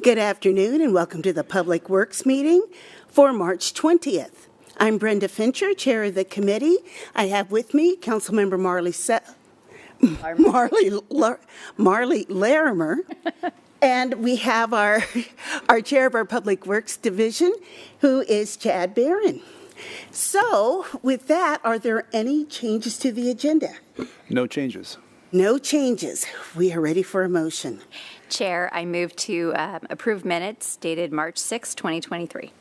Good afternoon and welcome to the Public Works meeting for March 20th. I'm Brenda Fincher, Chair of the committee. I have with me Councilmember Marley Larimer, and we have our Chair of our Public Works Division, who is Chad Barron. So, with that, are there any changes to the agenda? No changes. No changes. We are ready for a motion. Chair, I move to approve minutes dated March 6, 2023.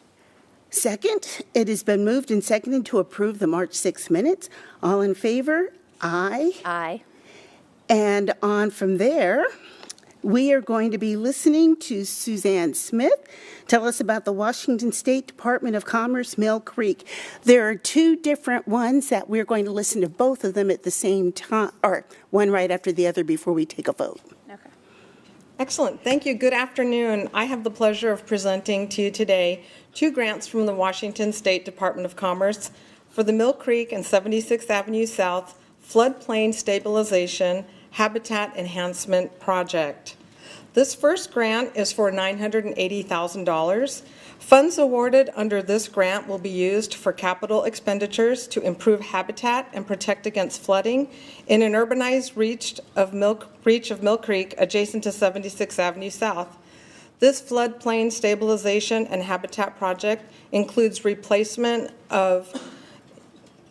Second, it has been moved and seconded to approve the March 6 minutes. All in favor? Aye. Aye. And on from there, we are going to be listening to Susanne Smith tell us about the Washington State Department of Commerce, Mill Creek. There are two different ones that we're going to listen to both of them at the same time, or one right after the other before we take a vote. Okay. Excellent. Thank you. Good afternoon. I have the pleasure of presenting to you today two grants from the Washington State Department of Commerce for the Mill Creek and 76th Avenue South Floodplain Stabilization Habitat Enhancement Project. This first grant is for $980,000. Funds awarded under this grant will be used for capital expenditures to improve habitat and protect against flooding in an urbanized reach of Mill Creek adjacent to 76th Avenue South. This floodplain stabilization and habitat project includes replacement of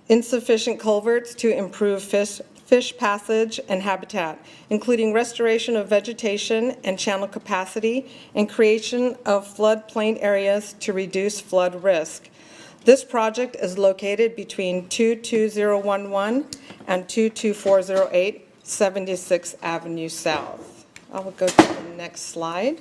insufficient culverts to improve fish passage and habitat, including restoration of vegetation and channel capacity and creation of floodplain areas to reduce flood risk. This project is located between 22011 and 22408 76th Avenue South. I will go to the next slide.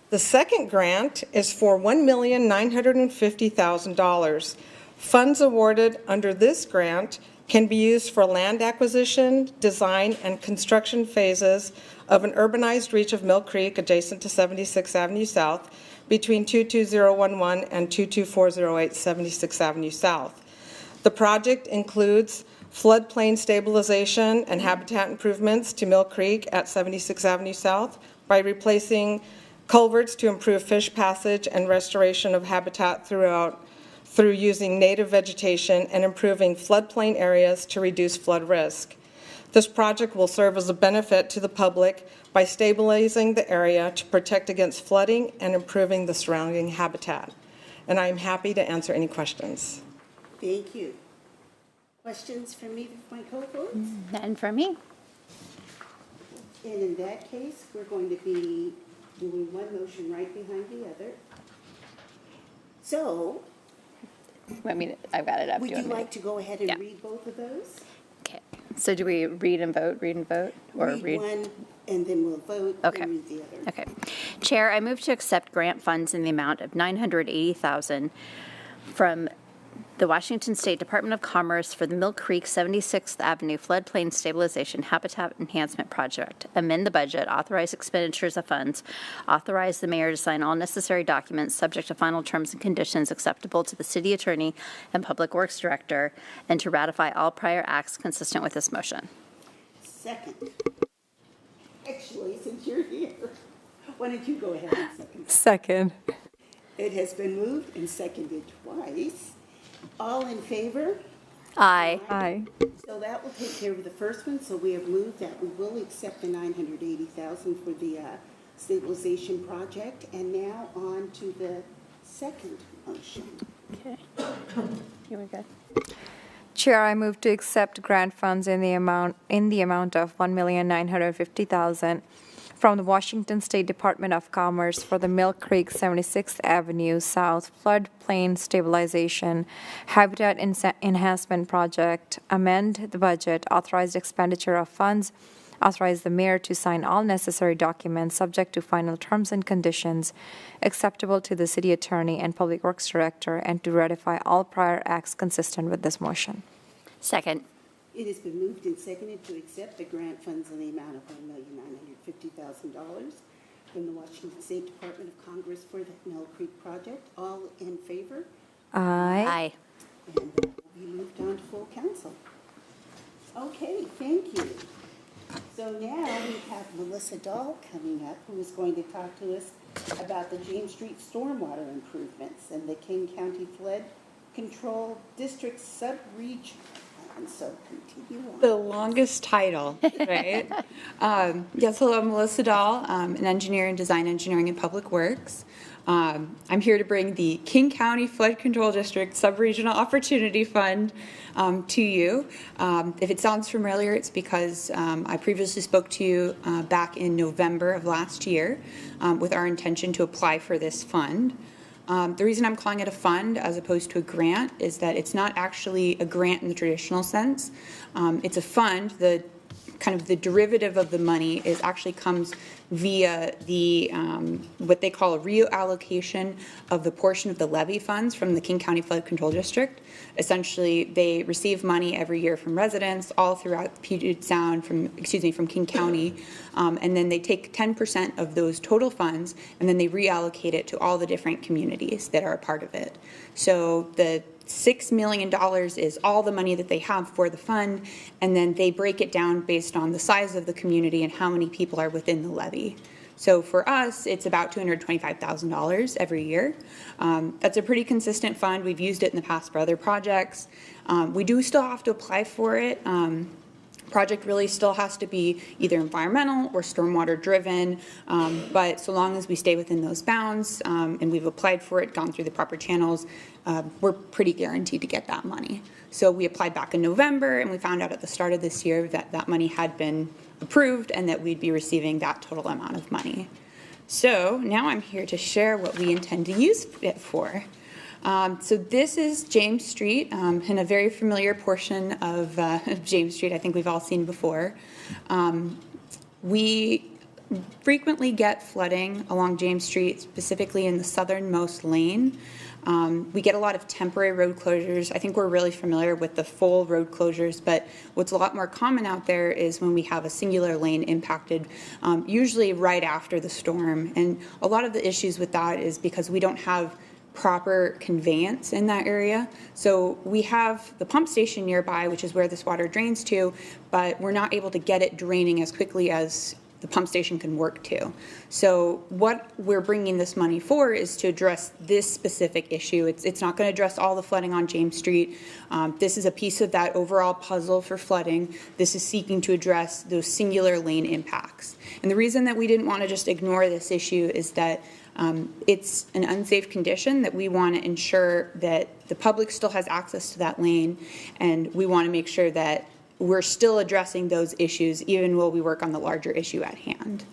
The second grant is for $1,950,000. Funds awarded under this grant can be used for land acquisition, design, and construction phases of an urbanized reach of Mill Creek adjacent to 76th Avenue South between 22011 and 22408 76th Avenue South. The project includes floodplain stabilization and habitat improvements to Mill Creek at 76th Avenue South by replacing culverts to improve fish passage and restoration of habitat through using native vegetation and improving floodplain areas to reduce flood risk. This project will serve as a benefit to the public by stabilizing the area to protect against flooding and improving the surrounding habitat. And I'm happy to answer any questions. Thank you. Questions from me, my co-hosts? None for me. And in that case, we're going to be doing one motion right behind the other. So, I've got it up. would you like to go ahead and read both of those? Okay. So do we read and vote, Or read one, and then we'll vote, Okay. and read the other. Okay. Chair, I move to accept grant funds in the amount of $980,000 from the Washington State Department of Commerce for the Mill Creek 76th Avenue Floodplain Stabilization Habitat Enhancement Project. Amend the budget, authorize expenditures of funds, authorize the mayor to sign all necessary documents subject to final terms and conditions acceptable to the city attorney and public works director, and to ratify all prior acts consistent with this motion. Second. Actually, since you're here, why don't you go ahead and second? Second. It has been moved and seconded twice. All in favor? Aye. Aye. So that will take care of the first one. So we have moved that we will accept the $980,000 for the stabilization project. And now on to the second motion. Okay. Here we go. Chair, I move to accept grant funds in the amount of $1,950,000 from the Washington State Department of Commerce for the Mill Creek 76th Avenue South Floodplain Stabilization Habitat Enhancement Project. Amend the budget, authorize expenditure of funds, authorize the mayor to sign all necessary documents subject to final terms and conditions acceptable to the city attorney and public works director, and to ratify all prior acts consistent with this motion. Second. It has been moved and seconded to accept the grant funds in the amount of $1,950,000 from the Washington State Department of Commerce for the Mill Creek project. All in favor? Aye. Aye. And that will be moved on to full council. Okay, thank you. So now we have Melissa Dahl coming up, who is going to talk to us about the James Street stormwater improvements and the King County Flood Control District sub-region. And so continue on. The longest title, right? Yes, hello, I'm Melissa Dahl, an engineer in design engineering and public works. I'm here to bring the King County Flood Control District Sub-Regional Opportunity Fund to you. If it sounds familiar, it's because I previously spoke to you back in November of last year with our intention to apply for this fund. The reason I'm calling it a fund as opposed to a grant is that it's not actually a grant in the traditional sense. It's a fund. The kind of the derivative of the money is actually comes via the what they call a reallocation of the portion of the levy funds from the King County Flood Control District. Essentially, they receive money every year from residents all throughout Puget Sound, from King County, and then they take 10% of those total funds, and then they reallocate it to all the different communities that are a part of it. So the $6 million is all the money that they have for the fund, and then they break it down based on the size of the community and how many people are within the levy. So for us, it's about $225,000 every year. That's a pretty consistent fund. We've used it in the past for other projects. We do still have to apply for it. Project really still has to be either environmental or stormwater driven, but so long as we stay within those bounds and we've applied for it, gone through the proper channels, we're pretty guaranteed to get that money. So we applied back in November, and we found out at the start of this year that that money had been approved and that we'd be receiving that total amount of money. So now I'm here to share what we intend to use it for. So this is James Street, and a very familiar portion of James Street I think we've all seen before. We frequently get flooding along James Street, specifically in the southernmost lane. We get a lot of temporary road closures. I think we're really familiar with the full road closures, but what's a lot more common out there is when we have a singular lane impacted, usually right after the storm. And a lot of the issues with that is because we don't have proper conveyance in that area. So we have the pump station nearby, which is where this water drains to, but we're not able to get it draining as quickly as the pump station can work to. So what we're bringing this money for is to address this specific issue. It's not going to address all the flooding on James Street. This is a piece of that overall puzzle for flooding. This is seeking to address those singular lane impacts. And the reason that we didn't want to just ignore this issue is that it's an unsafe condition that we want to ensure that the public still has access to that lane, and we want to make sure that we're still addressing those issues even while we work on the larger issue at hand.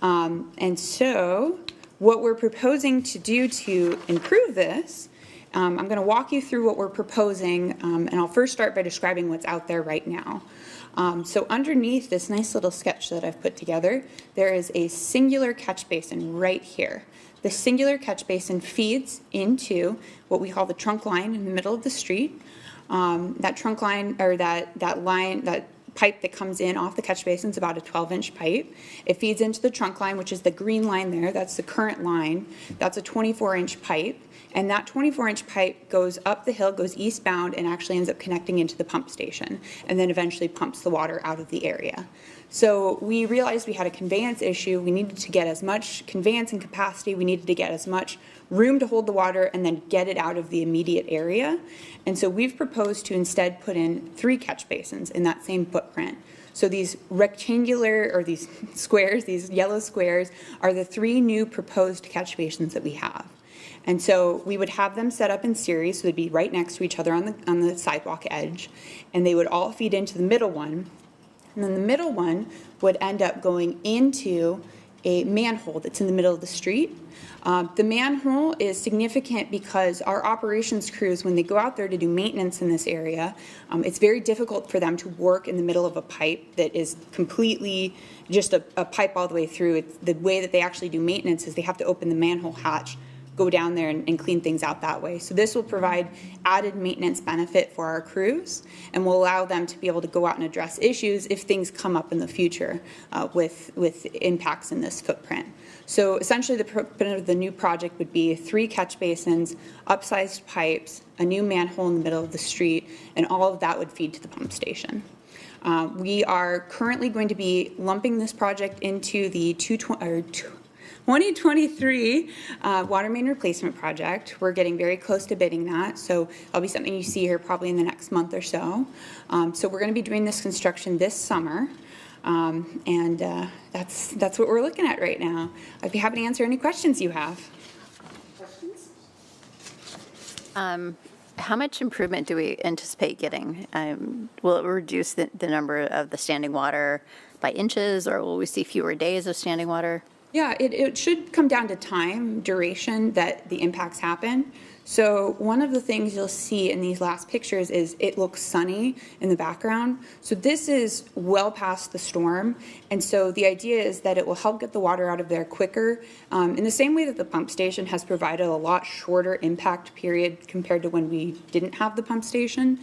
And so what we're proposing to do to improve this, I'm going to walk you through what we're proposing, and I'll first start by describing what's out there right now. So underneath this nice little sketch that I've put together, there is a singular catch basin right here. The singular catch basin feeds into what we call the trunk line in the middle of the street. That trunk line, or that pipe that comes in off the catch basin is about a 12-inch pipe. It feeds into the trunk line, which is the green line there. That's the current line. That's a 24-inch pipe. And that 24-inch pipe goes up the hill, goes eastbound, and actually ends up connecting into the pump station, and then eventually pumps the water out of the area. So we realized we had a conveyance issue. We needed to get as much conveyance and capacity. We needed to get as much room to hold the water and then get it out of the immediate area. And so we've proposed to instead put in 3 catch basins in that same footprint. So these rectangular, or these squares, these yellow squares, are the 3 new proposed catch basins that we have. And so we would have them set up in series, so they'd be right next to each other on the sidewalk edge, and they would all feed into the middle one. And then the middle one would end up going into a manhole that's in the middle of the street. The manhole is significant because our operations crews, when they go out there to do maintenance in this area, it's very difficult for them to work in the middle of a pipe that is completely just a pipe all the way through. The way that they actually do maintenance is they have to open the manhole hatch, go down there and clean things out that way. So this will provide added maintenance benefit for our crews and will allow them to be able to go out and address issues if things come up in the future with impacts in this footprint. So essentially the new project would be 3 catch basins, upsized pipes, a new manhole in the middle of the street, and all of that would feed to the pump station. We are currently going to be lumping this project into the 2023 water main replacement project. We're getting very close to bidding that, so that'll be something you see here probably in the next month or so. So we're going to be doing this construction this summer, and that's what we're looking at right now. I'd be happy to answer any questions you have. How much improvement do we anticipate getting? Will it reduce the number of the standing water by inches, or will we see fewer days of standing water? Yeah, it should come down to time, duration that the impacts happen. So one of the things you'll see in these last pictures is it looks sunny in the background. So this is well past the storm. And so the idea is that it will help get the water out of there quicker. In the same way that the pump station has provided a lot shorter impact period compared to when we didn't have the pump station.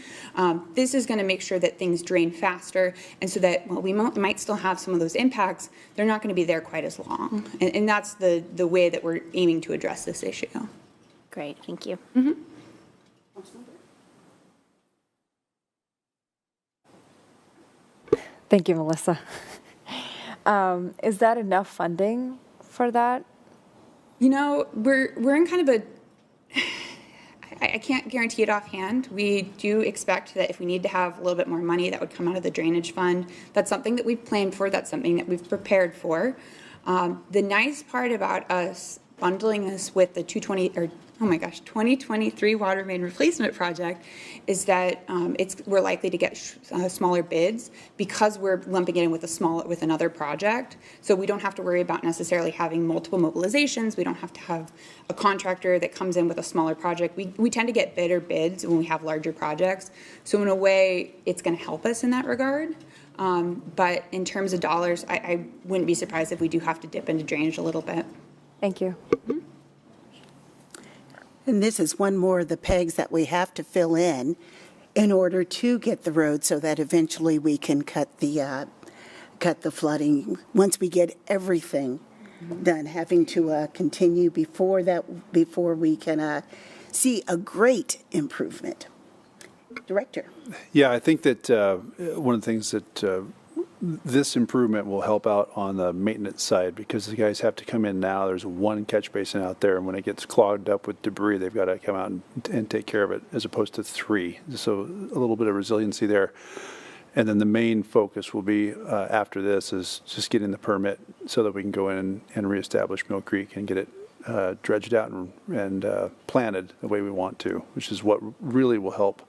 This is going to make sure that things drain faster, and so that while we might still have some of those impacts, they're not going to be there quite as long. And that's the way that we're aiming to address this issue. Great, thank you. Mm-hmm. Thank you, Melissa. Is that enough funding for that? You know, we're in kind of a, I can't guarantee it offhand. We do expect that if we need to have a little bit more money, that would come out of the drainage fund. That's something that we've planned for. That's something that we've prepared for. The nice part about us bundling this with the 2023 water main replacement project is that we're likely to get smaller bids because we're lumping it in with another project. So we don't have to worry about necessarily having multiple mobilizations. We don't have to have a contractor that comes in with a smaller project. We tend to get better bids when we have larger projects. So in a way, it's going to help us in that regard. But in terms of dollars, I wouldn't be surprised if we do have to dip into drainage a little bit. Thank you. Mm-hmm. And this is one more of the pegs that we have to fill in order to get the road so that eventually we can cut the flooding. Once we get everything done, having to continue before we can see a great improvement. Director. Yeah, I think that one of the things that this improvement will help out on the maintenance side, because the guys have to come in now. There's one catch basin out there, and when it gets clogged up with debris, they've got to come out and take care of it, as opposed to three. So a little bit of resiliency there. And then the main focus will be after this is just getting the permit so that we can go in and reestablish Mill Creek and get it dredged out and planted the way we want to, which is what really will help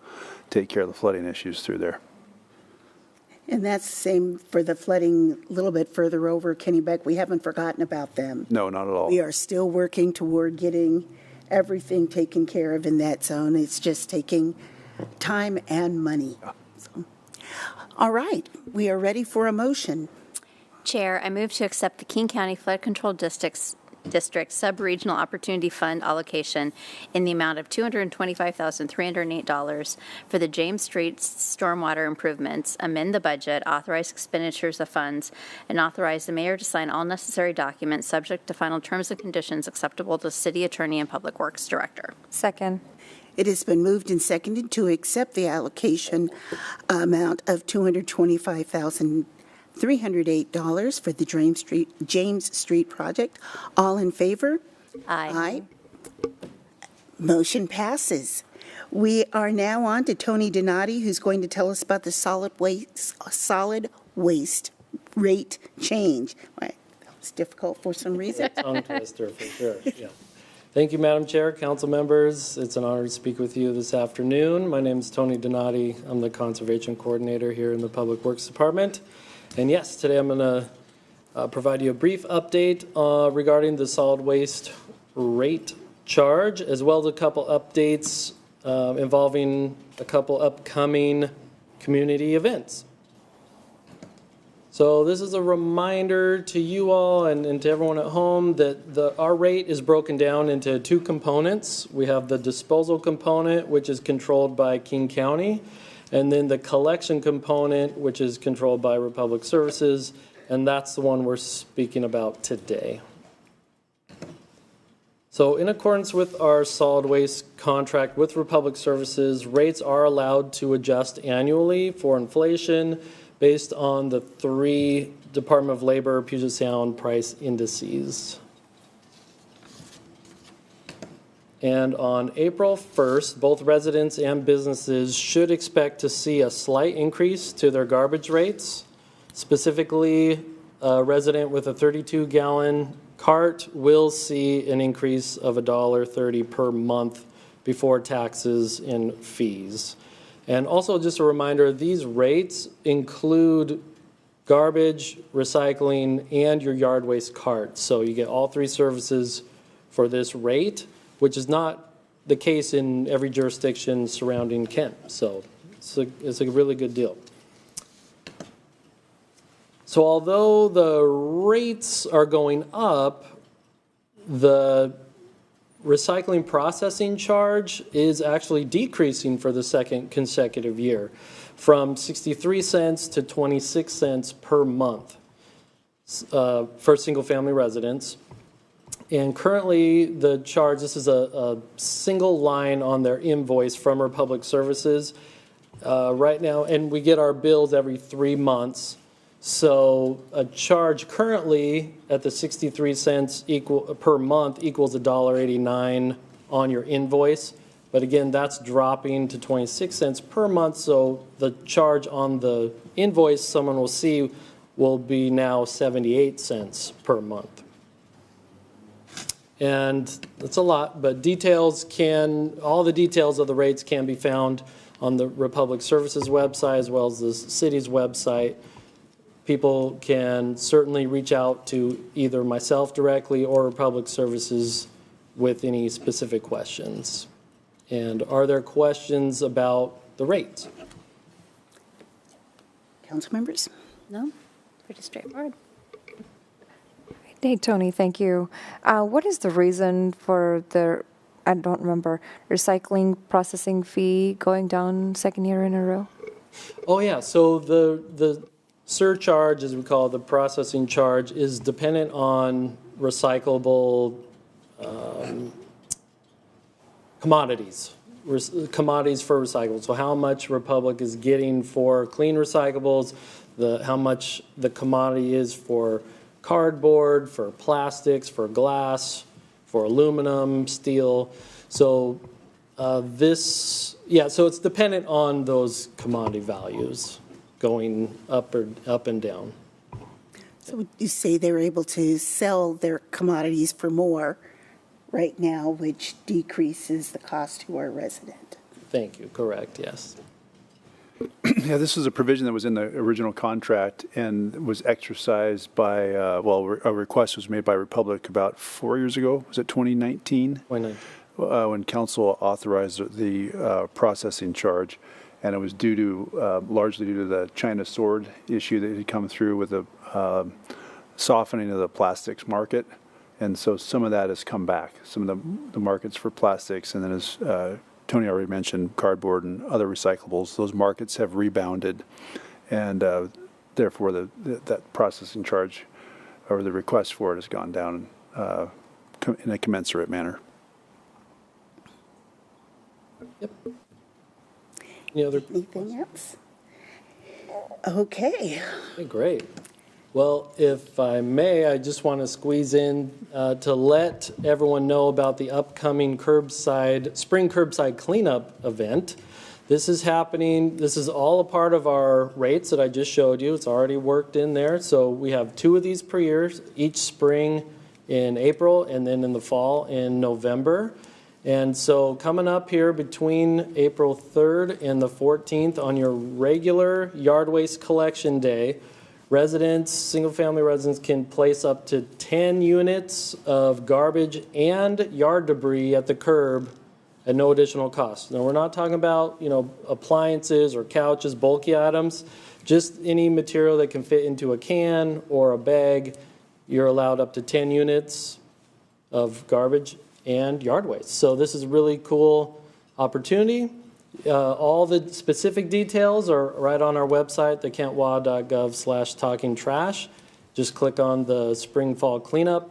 take care of the flooding issues through there. And that's the same for the flooding a little bit further over Kennebec. We haven't forgotten about them. No, not at all. We are still working toward getting everything taken care of in that zone. It's just taking time and money. So, all right, we are ready for a motion. Chair, I move to accept the King County Flood Control District Sub-Regional Opportunity Fund allocation in the amount of $225,308 for the James Street stormwater improvements, amend the budget, authorize expenditures of funds, and authorize the mayor to sign all necessary documents subject to final terms and conditions acceptable to city attorney and public works director. Second. It has been moved and seconded to accept the allocation amount of $225,308 for the James Street project. All in favor? Aye. Motion passes. We are now on to Tony Donati, who's going to tell us about the solid waste rate change. Right. That was difficult for some reason. Tongue twister for sure. Yeah. Thank you, Madam Chair, council members. It's an honor to speak with you this afternoon. My name is Tony Donati. I'm the conservation coordinator here in the Public Works Department. And yes, today I'm going to provide you a brief update regarding the solid waste rate charge, as well as a couple updates involving a couple upcoming community events. So this is a reminder to you all and to everyone at home that our rate is broken down into two components. We have the disposal component, which is controlled by King County, and then the collection component, which is controlled by Republic Services, and that's the one we're speaking about today. So in accordance with our solid waste contract with Republic Services, rates are allowed to adjust annually for inflation, based on the 3 Department of Labor Puget Sound price indices. And on April 1st, both residents and businesses should expect to see a slight increase to their garbage rates. Specifically, a resident with a 32-gallon cart will see an increase of $1.30 per month before taxes and fees. And also just a reminder, these rates include garbage, recycling, and your yard waste cart. So you get all 3 services for this rate, which is not the case in every jurisdiction surrounding Kent. So it's a really good deal. So although the rates are going up, the recycling processing charge is actually decreasing for the 2nd consecutive year, from 63 cents to 26 cents per month for single-family residents. And currently, the charge, this is a single line on their invoice from Republic Services right now, and we get our bills every 3 months. So a charge currently at the 63 cents per month equals $1.89 on your invoice. But again, that's dropping to 26 cents per month. So the charge on the invoice someone will see will be now 78 cents per month. And that's a lot, but all the details of the rates can be found on the Republic Services website as well as the city's website. People can certainly reach out to either myself directly or Republic Services with any specific questions. And are there questions about the rates? Council members? No? Pretty straightforward. Hey, Tony, thank you. What is the reason for the, I don't remember, recycling processing fee going down 2nd year in a row? Oh, yeah. So the surcharge, as we call it, the processing charge, is dependent on recyclable commodities for recyclables. So how much Republic is getting for clean recyclables, how much the commodity is for cardboard, for plastics, for glass, for aluminum, steel. So so it's dependent on those commodity values going up and down. So would you say they're able to sell their commodities for more right now, which decreases the cost to our resident? Thank you. Correct. Yes. Yeah, this is a provision that was in the original contract and was exercised by, a request was made by Republic about 4 years ago. Was it 2019? 2019. When council authorized the processing charge. And it was largely due to the China sword issue that had come through with the softening of the plastics market. And so some of that has come back, some of the markets for plastics. And then as Tony already mentioned, cardboard and other recyclables, those markets have rebounded. And therefore, that processing charge or the request for it has gone down in a commensurate manner. Yep. Anything else? Okay. Great. Well, if I may, I just want to squeeze in to let everyone know about the upcoming spring curbside cleanup event. This is happening. This is all a part of our rates that I just showed you. It's already worked in there. So we have 2 of these per year, each spring in April and then in the fall in November. And so coming up here between April 3rd and the 14th on your regular yard waste collection day, single-family residents can place up to 10 units of garbage and yard debris at the curb at no additional cost. Now, we're not talking about, appliances or couches, bulky items, just any material that can fit into a can or a bag. You're allowed up to 10 units of garbage and yard waste. So this is a really cool opportunity. All the specific details are right on our website, thekentwa.gov/talkingtrash. Just click on the spring fall cleanup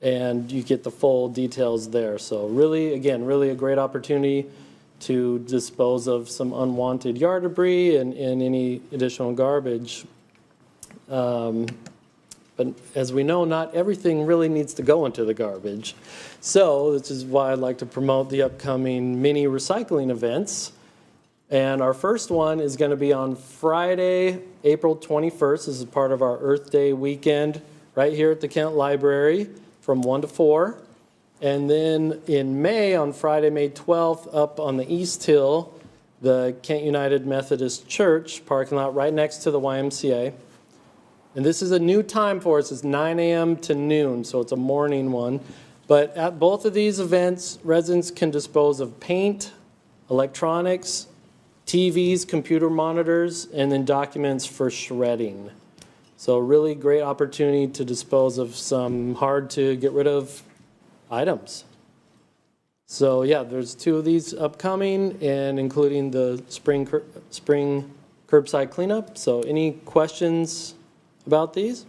and you get the full details there. So really a great opportunity to dispose of some unwanted yard debris and any additional garbage. But as we know, not everything really needs to go into the garbage. So this is why I'd like to promote the upcoming mini recycling events. And our first one is going to be on Friday, April 21st. This is part of our Earth Day weekend right here at the Kent Library from 1 to 4. And then in May, on Friday, May 12th, up on the East Hill, the Kent United Methodist Church parking lot right next to the YMCA. And this is a new time for us. It's 9 a.m. to noon, so it's a morning one. But at both of these events, residents can dispose of paint, electronics, TVs, computer monitors, and then documents for shredding. So really great opportunity to dispose of some hard to get rid of items. So yeah, there's 2 of these upcoming, and including the spring curbside cleanup. So any questions about these?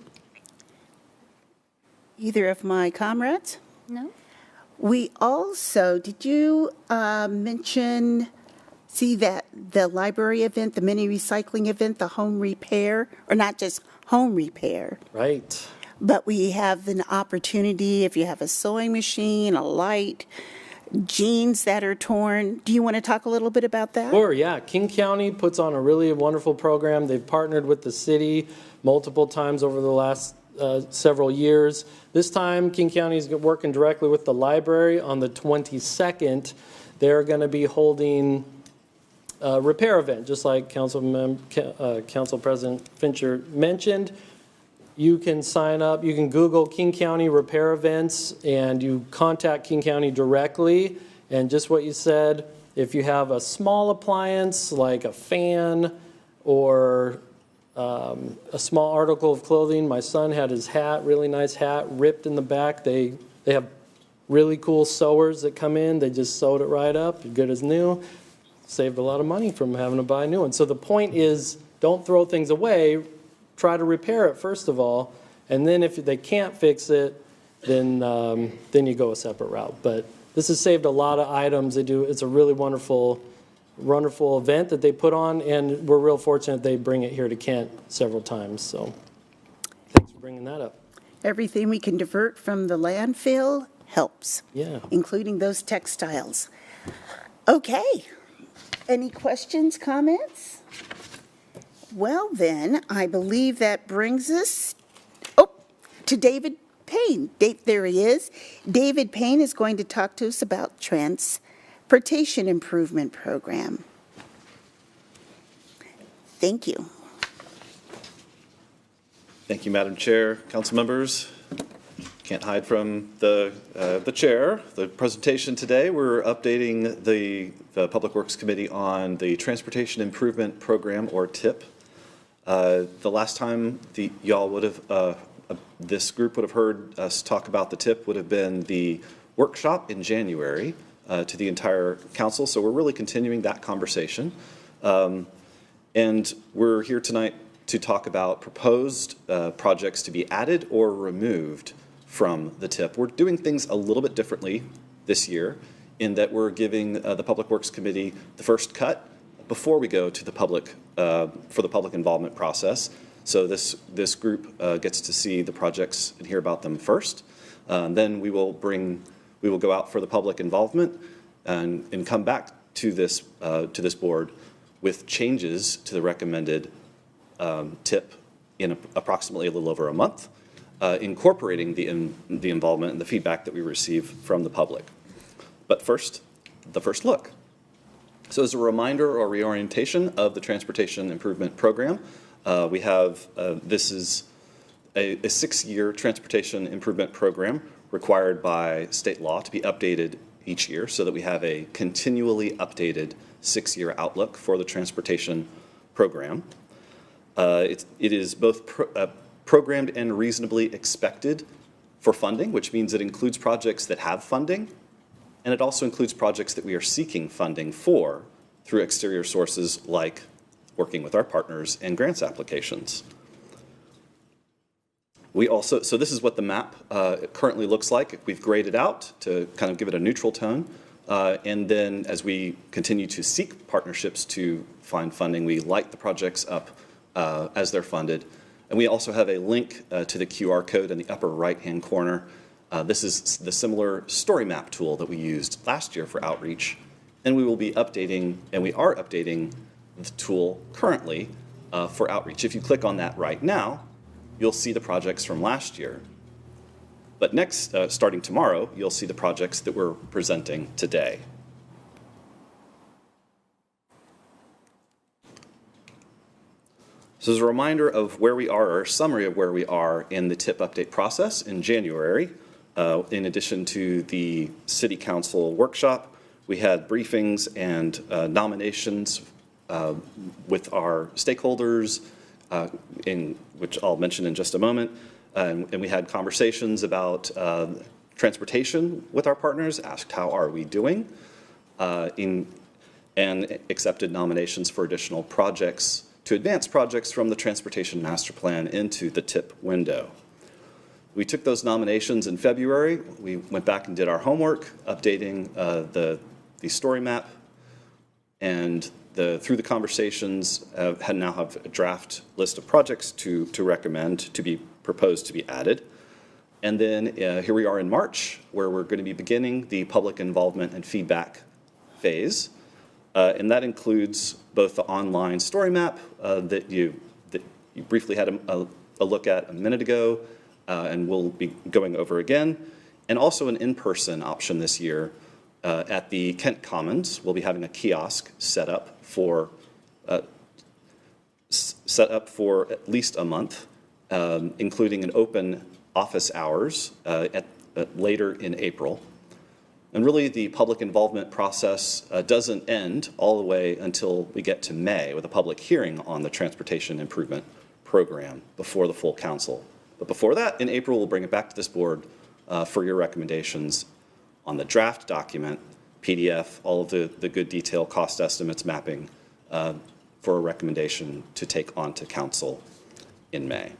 Either of my comrades? No? We also, did you mention, see that the library event, the mini recycling event, the home repair, or not just home repair, Right. but we have an opportunity if you have a sewing machine, a light, jeans that are torn. Do you want to talk a little bit about that? Sure, yeah. King County puts on a really wonderful program. They've partnered with the city multiple times over the last several years. This time, King County is working directly with the library. On the 22nd, they're going to be holding a repair event, just like Council President Fincher mentioned. You can sign up, you can Google King County repair events, and you contact King County directly. And just what you said, if you have a small appliance like a fan or a small article of clothing, my son had his hat, really nice hat, ripped in the back. They have really cool sewers that come in. They just sewed it right up, good as new. Saved a lot of money from having to buy a new one. So the point is, don't throw things away. Try to repair it first of all, and then if they can't fix it, then you go a separate route. But this has saved a lot of items. It's a really wonderful event that they put on, and we're real fortunate they bring it here to Kent several times. So thanks for bringing that up. Everything we can divert from the landfill helps. Yeah. Including those textiles. Okay. Any questions, comments? Well, then, I believe that brings us to David Paine. There he is. David Paine is going to talk to us about Transportation Improvement Program. Thank you. Thank you, Madam Chair, council members. Can't hide from the chair. The presentation today, we're updating the Public Works Committee on the Transportation Improvement Program, or TIP. The last time y'all would have, this group would have heard us talk about the TIP would have been the workshop in January to the entire council. So we're really continuing that conversation. And we're here tonight to talk about proposed projects to be added or removed from the TIP. We're doing things a little bit differently this year in that we're giving the Public Works Committee the first cut before we go to the public for the public involvement process. So this group gets to see the projects and hear about them first. Then we will go out for the public involvement and come back to this board with changes to the recommended TIP in approximately a little over a month, incorporating the involvement and the feedback that we receive from the public. But first, the first look. So as a reminder or reorientation of the Transportation Improvement Program, we have, this is a 6-year transportation improvement program required by state law to be updated each year so that we have a continually updated 6-year outlook for the transportation program. It is both programmed and reasonably expected for funding, which means it includes projects that have funding, and it also includes projects that we are seeking funding for through exterior sources like working with our partners and grants applications. So this is what the map currently looks like. We've graded out to kind of give it a neutral tone. And then as we continue to seek partnerships to find funding, we light the projects up as they're funded. And we also have a link to the QR code in the upper right-hand corner. This is the similar story map tool that we used last year for outreach. And we will be updating, and we are updating the tool currently for outreach. If you click on that right now, you'll see the projects from last year. But next, starting tomorrow, you'll see the projects that we're presenting today. So as a reminder of where we are, or a summary of where we are in the TIP update process in January, in addition to the City Council workshop, we had briefings and nominations with our stakeholders, which I'll mention in just a moment. And we had conversations about transportation with our partners, asked how are we doing, and accepted nominations for additional projects to advance projects from the Transportation Master Plan into the TIP window. We took those nominations in February. We went back and did our homework, updating the story map, and through the conversations, now have a draft list of projects to recommend to be proposed to be added. And then here we are in March, where we're going to be beginning the public involvement and feedback phase. And that includes both the online story map that you briefly had a look at a minute ago, and we'll be going over again, and also an in-person option this year at the Kent Commons. We'll be having a kiosk set up for at least a month, including an open office hours later in April. And really, the public involvement process doesn't end all the way until we get to May with a public hearing on the Transportation Improvement Program before the full council. But before that, in April, we'll bring it back to this board for your recommendations on the draft document, PDF, all of the good detail, cost estimates, mapping for a recommendation to take on to council in May.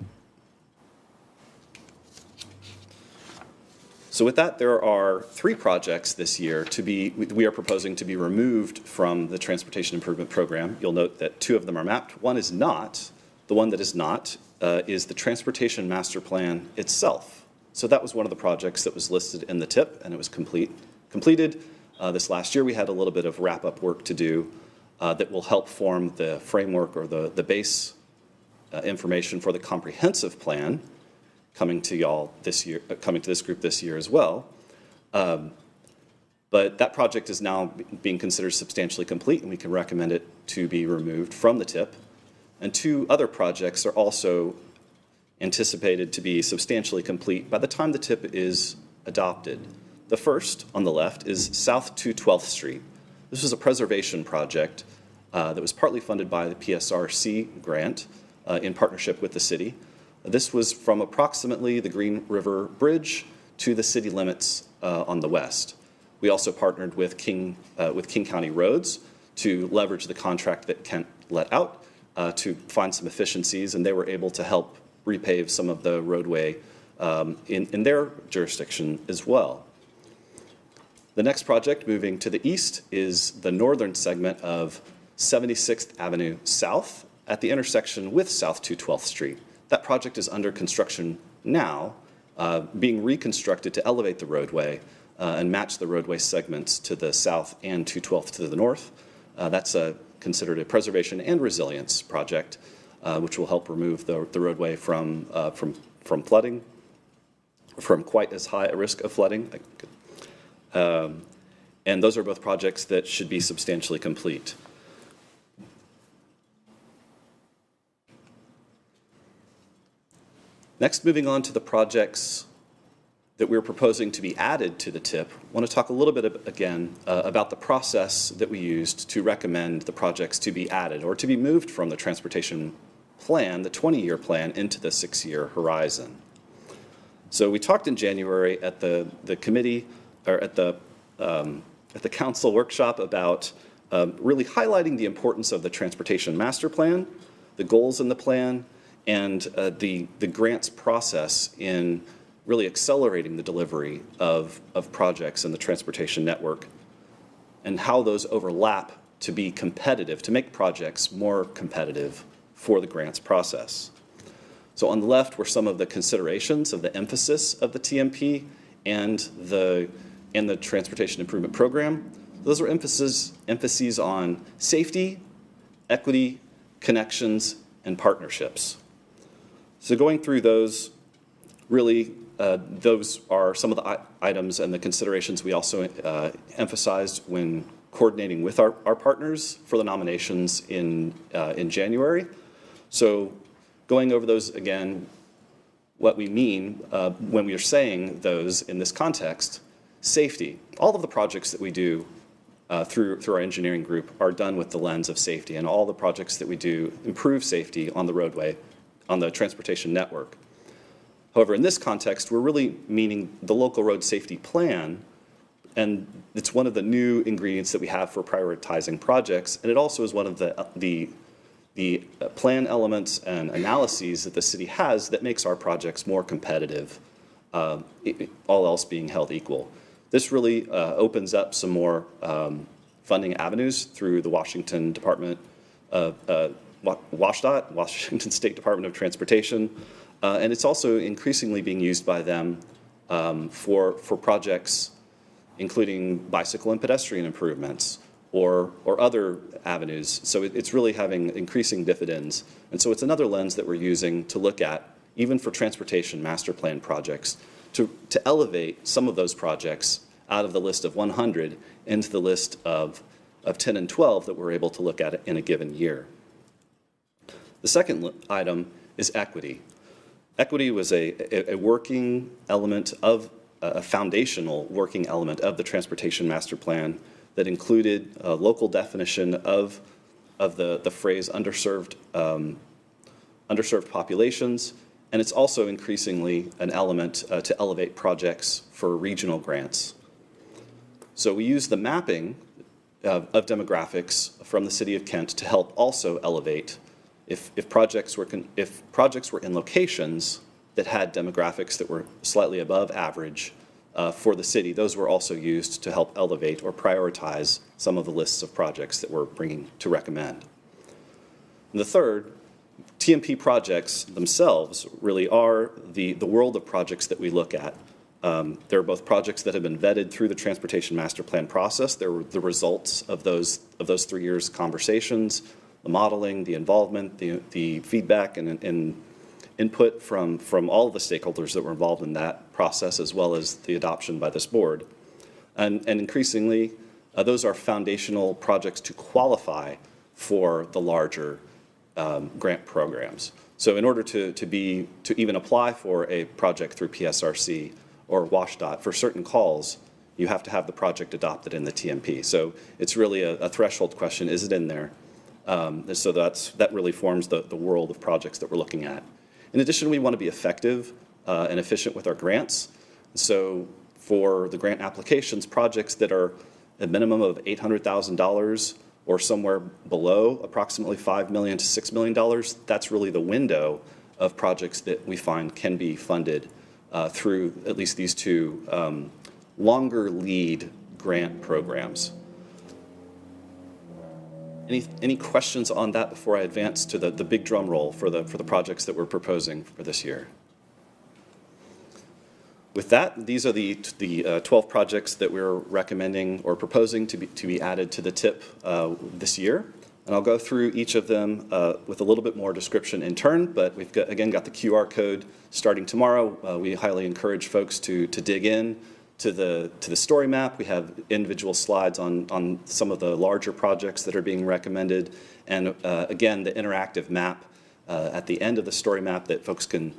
So with that, there are 3 projects this year we are proposing to be removed from the Transportation Improvement Program. You'll note that 2 of them are mapped. One is not. The one that is not is the Transportation Master Plan itself. So that was one of the projects that was listed in the TIP, and it was completed. This last year, we had a little bit of wrap-up work to do that will help form the framework or the base information for the comprehensive plan coming to y'all this year, coming to this group this year as well. But that project is now being considered substantially complete, and we can recommend it to be removed from the TIP. And 2 other projects are also anticipated to be substantially complete by the time the TIP is adopted. The first, on the left, is South 212th Street. This was a preservation project that was partly funded by the PSRC grant in partnership with the city. This was from approximately the Green River Bridge to the city limits on the west. We also partnered with King County Roads to leverage the contract that Kent let out to find some efficiencies, and they were able to help repave some of the roadway in their jurisdiction as well. The next project, moving to the east, is the northern segment of 76th Avenue South at the intersection with South 212th Street. That project is under construction now, being reconstructed to elevate the roadway and match the roadway segments to the south and 212th to the north. That's considered a preservation and resilience project, which will help remove the roadway from flooding, from quite as high a risk of flooding. And those are both projects that should be substantially complete. Next, moving on to the projects that we're proposing to be added to the TIP, I want to talk a little bit again about the process that we used to recommend the projects to be added or to be moved from the transportation plan, the 20-year plan, into the 6-year horizon. So we talked in January at the committee, or at the council workshop, about really highlighting the importance of the Transportation Master Plan, the goals in the plan, and the grants process in really accelerating the delivery of projects in the transportation network. and how those overlap to be competitive, to make projects more competitive for the grants process. So on the left were some of the considerations of the emphasis of the TMP and the Transportation Improvement Program. Those were emphases on safety, equity, connections, and partnerships. So going through those, really, those are some of the items and the considerations we also emphasized when coordinating with our partners for the nominations in January. So going over those again, what we mean when we are saying those in this context, safety. All of the projects that we do through our engineering group are done with the lens of safety, and all the projects that we do improve safety on the roadway, on the transportation network. However, in this context, we're really meaning the local road safety plan, and it's one of the new ingredients that we have for prioritizing projects, and it also is one of the plan elements and analyses that the city has that makes our projects more competitive, all else being held equal. This really opens up some more funding avenues through the Washington Department of WSDOT, Washington State Department of Transportation, and it's also increasingly being used by them for projects including bicycle and pedestrian improvements or other avenues. So it's really having increasing dividends. And so it's another lens that we're using to look at, even for transportation master plan projects, to elevate some of those projects out of the list of 100 into the list of 10 and 12 that we're able to look at in a given year. The second item is equity. Equity was a working element of, a foundational working element of the Transportation Master Plan that included a local definition of the phrase underserved populations, and it's also increasingly an element to elevate projects for regional grants. So we use the mapping of demographics from the City of Kent to help also elevate if projects were in locations that had demographics that were slightly above average for the city. Those were also used to help elevate or prioritize some of the lists of projects that we're bringing to recommend. And the third, TMP projects themselves really are the world of projects that we look at. There are both projects that have been vetted through the Transportation Master Plan process. They're the results of those 3 years' conversations, the modeling, the involvement, the feedback, and input from all of the stakeholders that were involved in that process, as well as the adoption by this board. And increasingly, those are foundational projects to qualify for the larger grant programs. So in order to even apply for a project through PSRC or WSDOT for certain calls, you have to have the project adopted in the TMP. So it's really a threshold question: is it in there? So that really forms the world of projects that we're looking at. In addition, we want to be effective and efficient with our grants. So for the grant applications, projects that are a minimum of $800,000 or somewhere below approximately $5 million to $6 million, that's really the window of projects that we find can be funded through at least these two longer lead grant programs. Any questions on that before I advance to the big drum roll for the projects that we're proposing for this year? With that, these are the 12 projects that we're recommending or proposing to be added to the TIP this year. And I'll go through each of them with a little bit more description in turn, but we've got the QR code starting tomorrow. We highly encourage folks to dig in to the story map. We have individual slides on some of the larger projects that are being recommended, and again, the interactive map at the end of the story map that folks can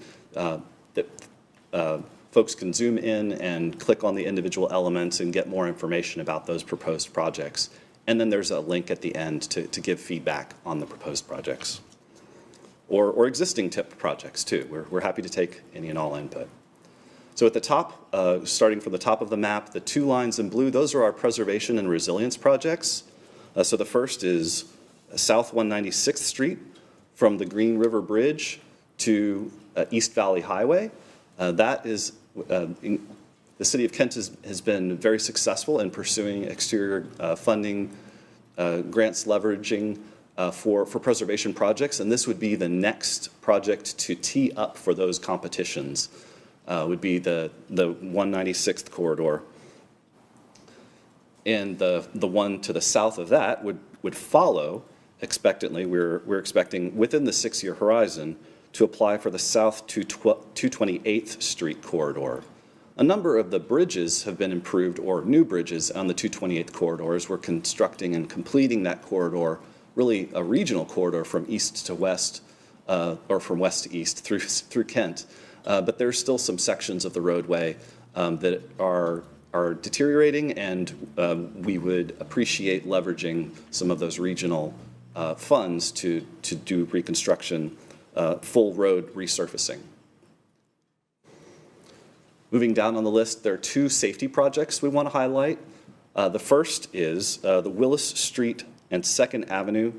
zoom in and click on the individual elements and get more information about those proposed projects. And then there's a link at the end to give feedback on the proposed projects or existing TIP projects too. We're happy to take any and all input. So at the top, starting from the top of the map, the 2 lines in blue, those are our preservation and resilience projects. So the first is South 196th Street from the Green River Bridge to East Valley Highway. That is The City of Kent has been very successful in pursuing exterior funding, grants leveraging for preservation projects, and this would be the next project to tee up for those competitions, would be the 196th corridor. And the one to the south of that would follow expectantly. We're expecting within the 6-year horizon to apply for the south to 228th Street corridor. A number of the bridges have been improved, or new bridges on the 228th corridors. We're constructing and completing that corridor, really a regional corridor from east to west, or from west to east through Kent. But there's still some sections of the roadway that are deteriorating, and we would appreciate leveraging some of those regional funds to do reconstruction, full road resurfacing. Moving down on the list, there are 2 safety projects we want to highlight. The first is the Willis Street and 2nd Avenue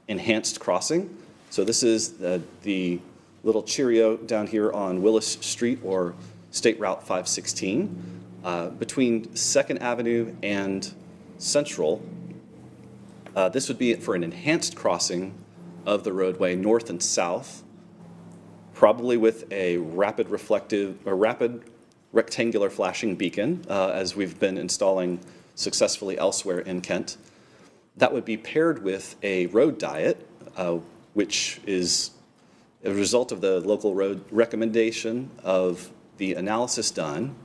Enhanced Crossing. So this is the little Cheerio down here on Willis Street, or State Route 516. Between 2nd Avenue and Central, this would be for an enhanced crossing of the roadway north and south, probably with a rapid rectangular flashing beacon, as we've been installing successfully elsewhere in Kent. That would be paired with a road diet, which is a result of the local road recommendation of the analysis done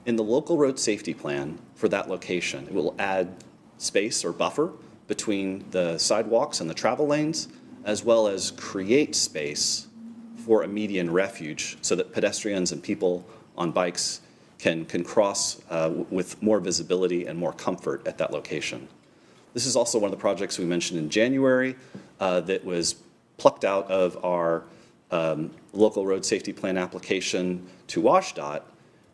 in the local road safety plan for that location. It will add space or buffer between the sidewalks and the travel lanes, as well as create space for a median refuge so that pedestrians and people on bikes can cross with more visibility and more comfort at that location. This is also one of the projects we mentioned in January that was plucked out of our local road safety plan application to WashDOT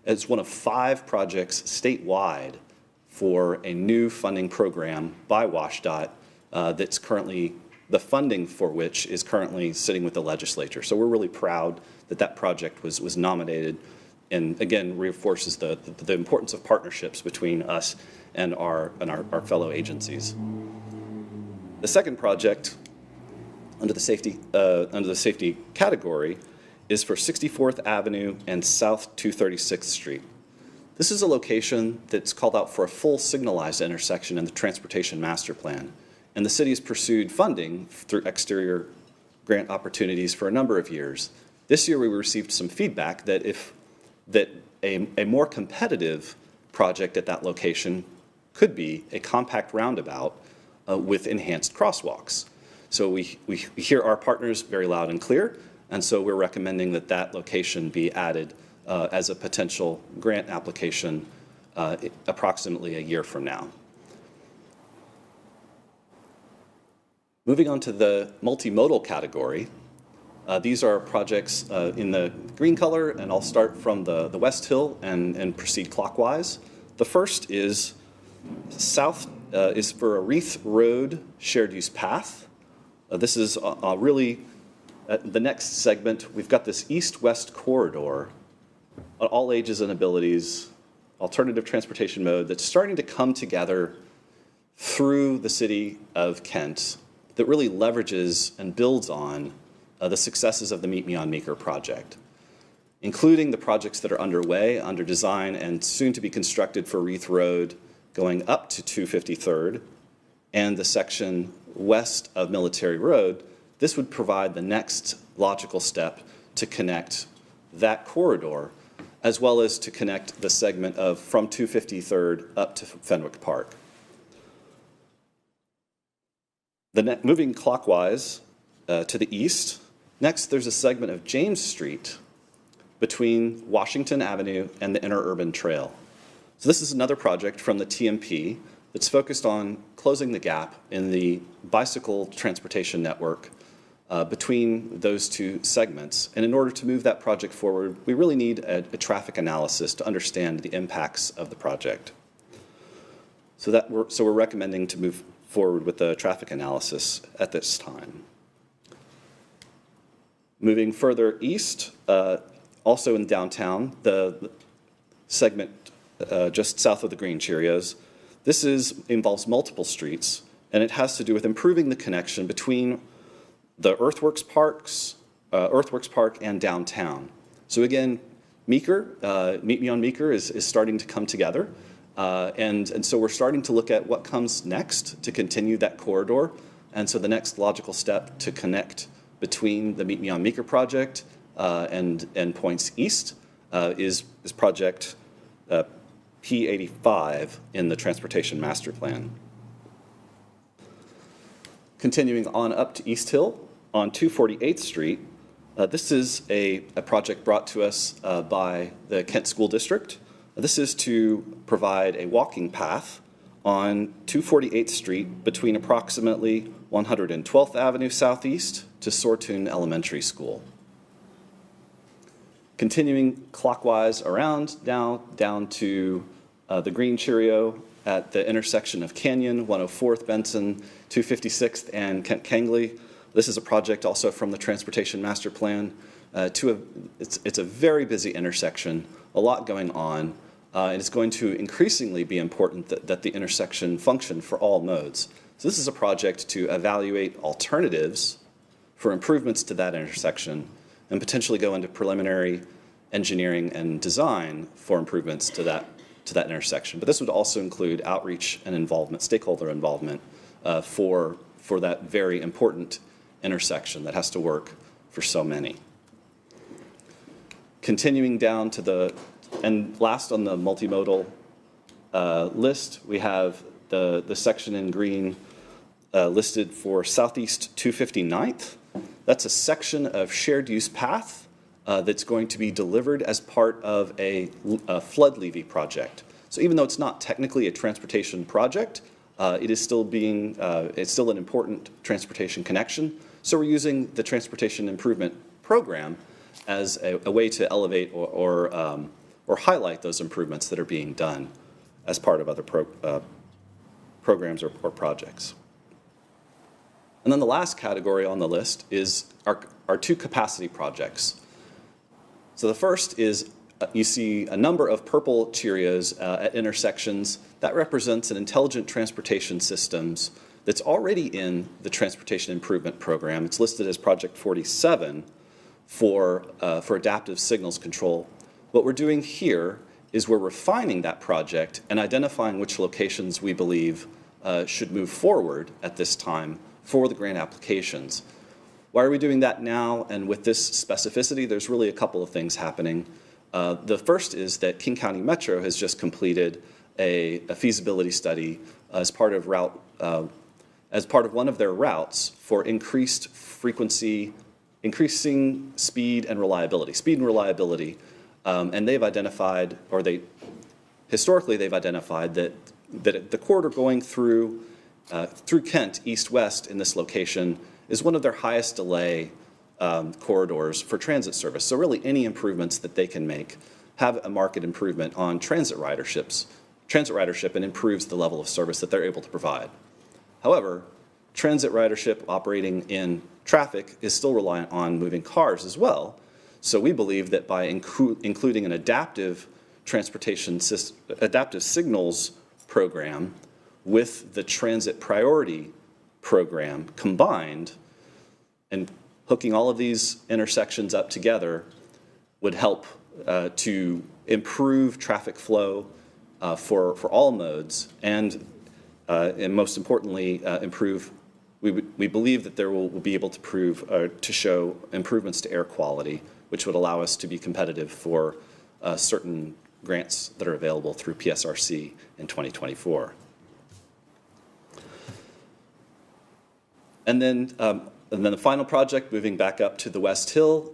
as one of 5 projects statewide for a new funding program by WashDOT that's currently, the funding for which is currently sitting with the legislature. So we're really proud that that project was nominated, and again reinforces the importance of partnerships between us and our fellow agencies. The second project under the safety category is for 64th Avenue and South 236th Street. This is a location that's called out for a full signalized intersection in the Transportation Master Plan, and the city has pursued funding through exterior grant opportunities for a number of years. This year we received some feedback that a more competitive project at that location could be a compact roundabout with enhanced crosswalks. So we hear our partners very loud and clear, and so we're recommending that that location be added as a potential grant application approximately a year from now. Moving on to the multimodal category, these are projects in the green color, and I'll start from the West Hill and proceed clockwise. The first is is for a Wreath Road shared use path. This is really the next segment. We've got this east-west corridor, all ages and abilities, alternative transportation mode that's starting to come together through the city of Kent that really leverages and builds on the successes of the Meet Me on Meeker project, including the projects that are underway, under design, and soon to be constructed for Wreath Road going up to 253rd and the section west of Military Road. This would provide the next logical step to connect that corridor, as well as to connect the segment of from 253rd up to Fenwick Park. Moving clockwise to the east, next there's a segment of James Street between Washington Avenue and the Interurban Trail. So this is another project from the TMP that's focused on closing the gap in the bicycle transportation network between those two segments. And in order to move that project forward, we really need a traffic analysis to understand the impacts of the project. So we're recommending to move forward with the traffic analysis at this time. Moving further east, also in downtown, the segment just south of the green Cheerios. This involves multiple streets, and it has to do with improving the connection between the Earthworks Park and downtown. So again, Meeker, Meet Me on Meeker is starting to come together. And so we're starting to look at what comes next to continue that corridor. And so the next logical step to connect between the Meet Me on Meeker project and points east is project P85 in the Transportation Master Plan. Continuing on up to East Hill on 248th Street, this is a project brought to us by the Kent School District. This is to provide a walking path on 248th Street between approximately 112th Avenue Southeast to Sortoon Elementary School. Continuing clockwise around now down to the Green Cheerio at the intersection of Canyon, 104th Benson, 256th, and Kent Kangley. This is a project also from the Transportation Master Plan. It's a very busy intersection, a lot going on, and it's going to increasingly be important that the intersection function for all modes. So this is a project to evaluate alternatives for improvements to that intersection and potentially go into preliminary engineering and design for improvements to that intersection. But this would also include outreach and involvement, stakeholder involvement for that very important intersection that has to work for so many. Continuing down to and last on the multimodal list, we have the section in green listed for Southeast 259th. That's a section of shared use path that's going to be delivered as part of a flood levee project. So even though it's not technically a transportation project, it is still it's still an important transportation connection. So we're using the Transportation Improvement Program as a way to elevate or highlight those improvements that are being done as part of other programs or projects. And then the last category on the list is our two capacity projects. So the first is you see a number of purple Cheerios at intersections. That represents an intelligent transportation systems that's already in the Transportation Improvement Program. It's listed as Project 47 for adaptive signals control. What we're doing here is we're refining that project and identifying which locations we believe should move forward at this time for the grant applications. Why are we doing that now and with this specificity? There's really a couple of things happening. The first is that King County Metro has just completed a feasibility study as part of one of their routes for increased frequency, increasing speed and reliability. And they've identified, historically they've identified that the corridor going through Kent east-west in this location is one of their highest delay corridors for transit service. So really any improvements that they can make have a marked improvement on transit ridership and improves the level of service that they're able to provide. However, transit ridership operating in traffic is still reliant on moving cars as well. So we believe that by including an adaptive signals program with the transit priority program combined and hooking all of these intersections up together would help to improve traffic flow for all modes and most importantly we believe that there will be able to show improvements to air quality, which would allow us to be competitive for certain grants that are available through PSRC in 2024. And then the final project, moving back up to the West Hill,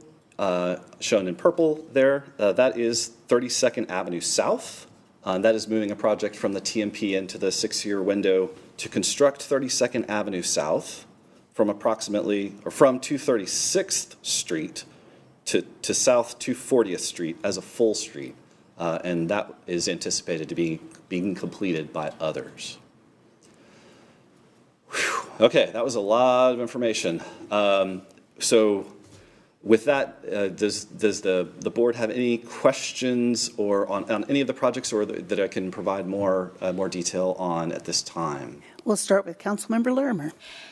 shown in purple there, that is 32nd Avenue South. That is moving a project from the TMP into the 6-year window to construct 32nd Avenue South from 236th Street to South 240th Street as a full street. And that is anticipated to be being completed by others. Whew. Okay, that was a lot of information. So With that, does the board have any questions or on any of the projects or that I can provide more detail on at this time? We'll start with Councilmember Larimer.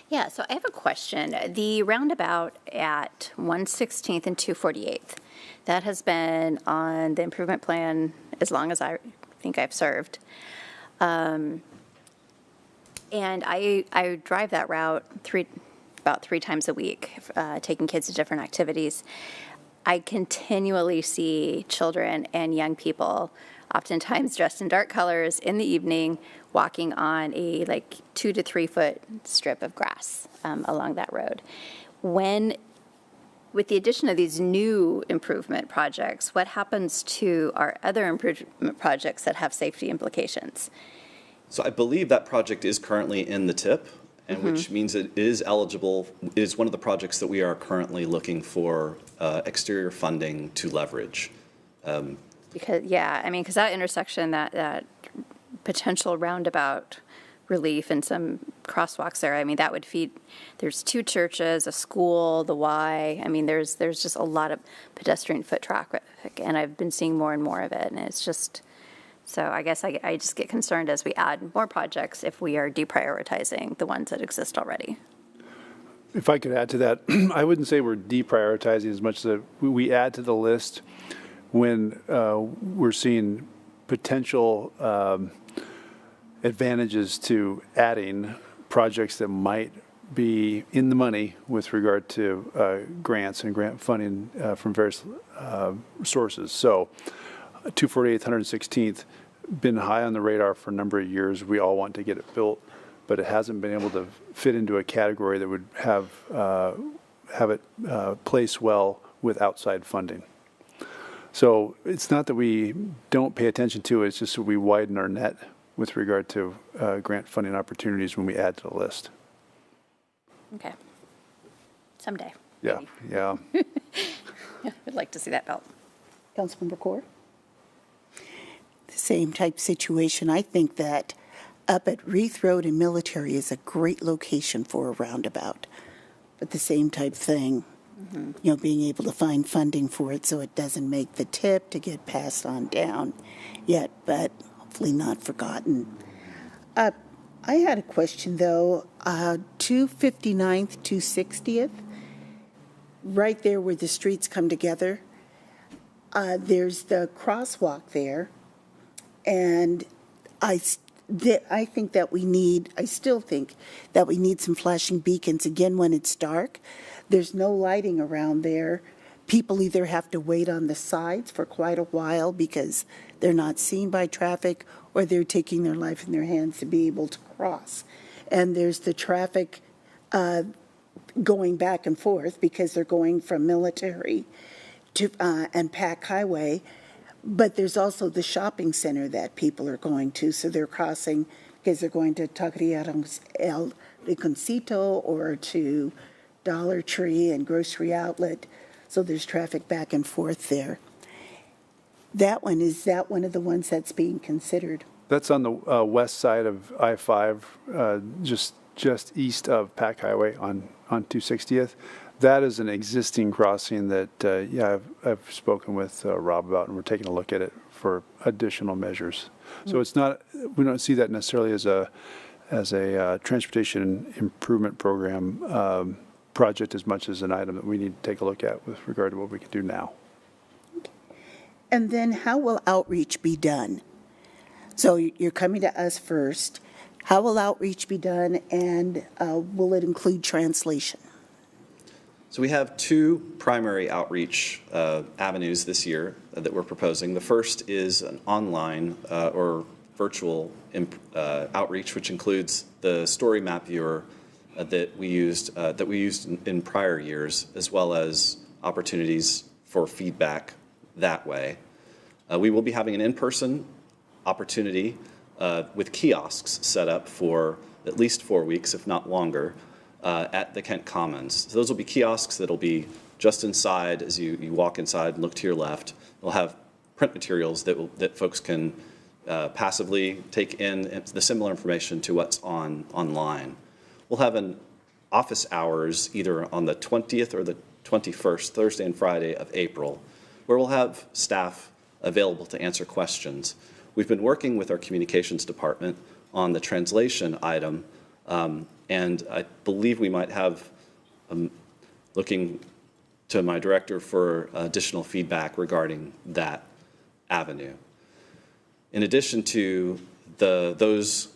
Yeah, so I have a question. The roundabout at 116th and 248th, that has been on the improvement plan as long as I think I've served. And I drive that route about three times a week, taking kids to different activities. I continually see children and young people, oftentimes dressed in dark colors in the evening, walking on a 2 to 3 foot strip of grass along that road. With the addition of these new improvement projects, what happens to our other improvement projects that have safety implications? So I believe that project is currently in the TIP, and which means it is eligible. It is one of the projects that we are currently looking for exterior funding to leverage. Because that intersection, that potential roundabout relief and some crosswalks there, that would feed, there's 2 churches, a school, the Y. There's just a lot of pedestrian foot traffic, and I've been seeing more and more of it, and it's just, so I guess I just get concerned as we add more projects if we are deprioritizing the ones that exist already. If I could add to that, I wouldn't say we're deprioritizing as much as we add to the list when we're seeing potential advantages to adding projects that might be in the money with regard to grants and grant funding from various sources. So 248th, 116th, been high on the radar for a number of years. We all want to get it built, but it hasn't been able to fit into a category that would have it place well with outside funding. So it's not that we don't pay attention to it, it's just that we widen our net with regard to grant funding opportunities when we add to the list. Okay. Someday. Yeah, yeah. I'd like to see that built. Councilmember Core? The same type situation. I think that up at Reith Road and Military is a great location for a roundabout. But the same type thing, being able to find funding for it so it doesn't make the tip to get passed on down yet, but hopefully not forgotten. I had a question, though. 259th, 260th, right there where the streets come together, there's the crosswalk there, and I think that I still think that we need some flashing beacons again when it's dark. There's no lighting around there. People either have to wait on the sides for quite a while because they're not seen by traffic, or they're taking their life in their hands to be able to cross. And there's the traffic going back and forth because they're going from Military to and Pack Highway. But there's also the shopping center that people are going to, so they're crossing because they're going to Taqueria El Rinconcito or to Dollar Tree and Grocery Outlet, so there's traffic back and forth there. Is that one of the ones that's being considered? That's on the west side of I-5, just east of Pack Highway on 260th. That is an existing crossing that, I've spoken with Rob about, and we're taking a look at it for additional measures. So it's not, we don't see that necessarily as a transportation improvement program project as much as an item that we need to take a look at with regard to what we can do now. And then how will outreach be done? So you're coming to us first. How will outreach be done, and will it include translation? So we have 2 primary outreach avenues this year that we're proposing. The first is an online or virtual outreach, which includes the story map viewer that we used in prior years, as well as opportunities for feedback that way. We will be having an in-person opportunity with kiosks set up for at least 4 weeks, if not longer, at the Kent Commons. So those will be kiosks that will be just inside as you walk inside and look to your left. They'll have print materials that folks can passively take in the similar information to what's online. We'll have an office hours either on the 20th or the 21st, Thursday and Friday of April, where we'll have staff available to answer questions. We've been working with our communications department on the translation item, and I believe we might have, looking to my director for additional feedback regarding that avenue. In addition to those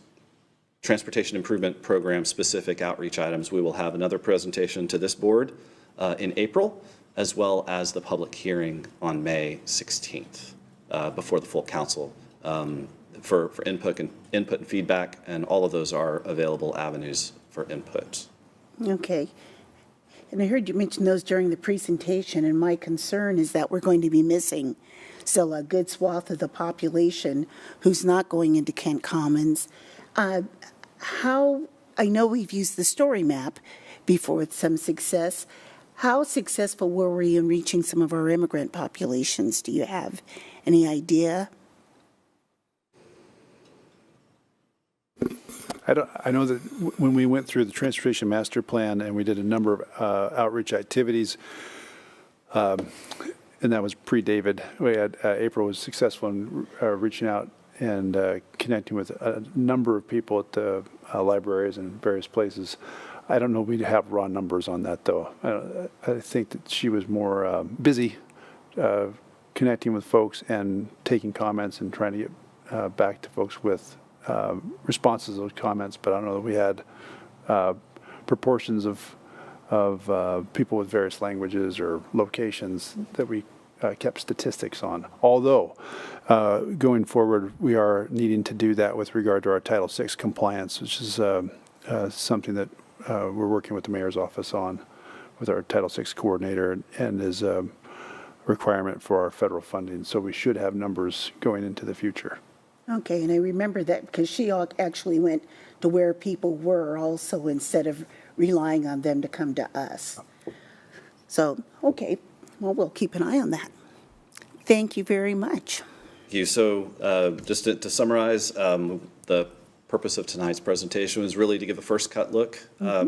Transportation Improvement Program specific outreach items, we will have another presentation to this board in April, as well as the public hearing on May 16th before the full council for input and feedback, and all of those are available avenues for input. Okay. And I heard you mention those during the presentation, and my concern is that we're going to be missing still a good swath of the population who's not going into Kent Commons. I know we've used the story map before with some success. How successful were we in reaching some of our immigrant populations? Do you have any idea? I know that when we went through the Transportation Master Plan and we did a number of outreach activities, and that was pre-David, we had April was successful in reaching out and connecting with a number of people at the libraries and various places. I don't know if we have raw numbers on that, though. I think that she was more busy connecting with folks and taking comments and trying to get back to folks with responses to those comments, but I don't know that we had proportions of people with various languages or locations that we kept statistics on. Although, going forward, we are needing to do that with regard to our Title VI compliance, which is something that we're working with the mayor's office on with our Title VI coordinator, and is a requirement for our federal funding. So we should have numbers going into the future. Okay, and I remember that because she actually went to where people were also instead of relying on them to come to us. So, okay, well, we'll keep an eye on that. Thank you very much. Thank you. So just to summarize, the purpose of tonight's presentation was really to give a first cut look.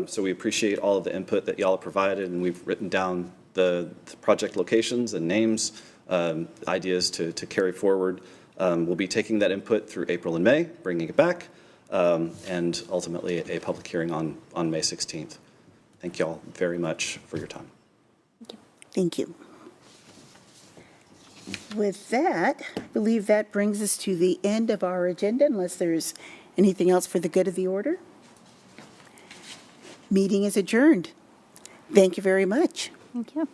So we appreciate all of the input that y'all have provided, and we've written down the project locations and names, ideas to carry forward. We'll be taking that input through April and May, bringing it back, and ultimately a public hearing on May 16th. Thank you all very much for your time. Thank you. With that, I believe that brings us to the end of our agenda, unless there's anything else for the good of the order. Meeting is adjourned. Thank you very much. Thank you.